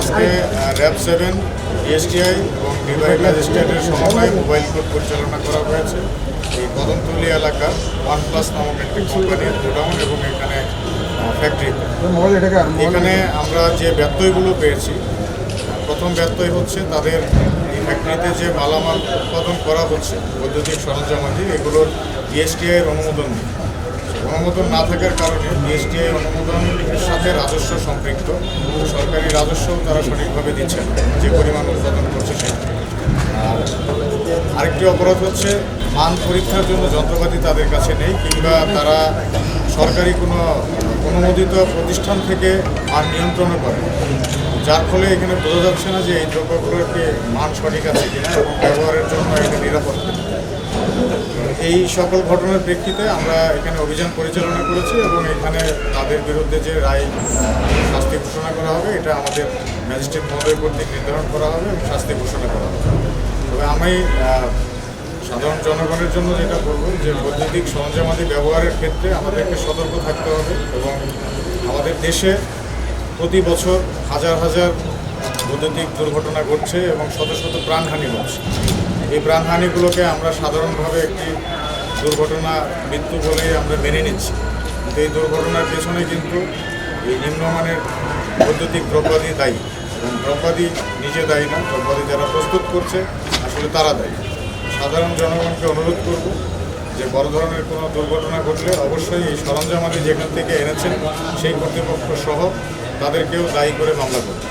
আজকে র্যাব 7, ডিএসটিআই এবং নির্বাহী ম্যাজিস্ট্রেটের সমন্বয়ে মোবাইল কোর্ট পরিচালনা করা হয়েছে এই কদমতলী এলাকার OnePlus নামক একটি কোম্পানির গোডাউন এবং এখানে ফ্যাক্টরি। এখানে আমরা যে ব্যত্যয়গুলো পেয়েছি, প্রথম ব্যত্যয় হচ্ছে তাদের এই ফ্যাক্টরিতে যে মালামাল উৎপাদন করা হচ্ছে বৈদ্যুতিক সরঞ্জামাদি, এগুলোর ডিএসটিআইয়ের অনুমোদন নেই। অনুমোদন না থাকার কারণে ডিএসটিআই অনুমোদনের সাথে রাজস্ব সম্পৃক্ত, সরকারি রাজস্ব তারা সঠিকভাবে দিচ্ছে না, যে পরিমাণ উৎপাদন করছে সেটা। আর আরেকটি অপরাধ হচ্ছে মান পরীক্ষার জন্য যন্ত্রপাতি তাদের কাছে নেই, কিংবা তারা সরকারি কোনো অনুমোদিত প্রতিষ্ঠান থেকে মান নিয়ন্ত্রণও করে, যার ফলে এখানে বোঝা যাচ্ছে না যে এই দ্রব্যগুলোর কি মান সঠিক আছে কিনা এবং ব্যবহারের জন্য এটা নিরাপদ কিনা। এই সকল ঘটনার প্রেক্ষিতে আমরা এখানে অভিযান পরিচালনা করেছি এবং এখানে তাদের বিরুদ্ধে যে রায় শাস্তি ঘোষণা করা হবে এটা আমাদের ম্যাজিস্ট্রেট মহোদয় কর্তৃক নির্ধারণ করা হবে এবং শাস্তি ঘোষণা করা হবে। তবে আমি সাধারণ জনগণের জন্য যেটা বলব যে বৈদ্যুতিক সরঞ্জামাদি ব্যবহারের ক্ষেত্রে আমাদেরকে সতর্ক থাকতে হবে এবং আমাদের দেশে প্রতি বছর হাজার হাজার বৈদ্যুতিক দুর্ঘটনা ঘটছে এবং শত শত প্রাণহানি ঘটছে। এই প্রাণহানিগুলোকে আমরা সাধারণভাবে একটি দুর্ঘটনা মৃত্যু বলেই আমরা মেনে নিচ্ছি, কিন্তু এই দুর্ঘটনার পেছনে কিন্তু এই নিম্নমানের বৈদ্যুতিক দ্রব্যাদি দায়ী, এবং দ্রব্যাদি নিজে দায়ী না, দ্রব্যাদি যারা প্রস্তুত করছে আসলে তারা দায়ী। সাধারণ জনগণকে অনুরোধ করব যে বড় ধরনের কোনো দুর্ঘটনা ঘটলে অবশ্যই এই সরঞ্জামাদি যেখান থেকে এনেছেন সেই কর্তৃপক্ষ সহ তাদেরকেও দায়ী করে মামলা করবে।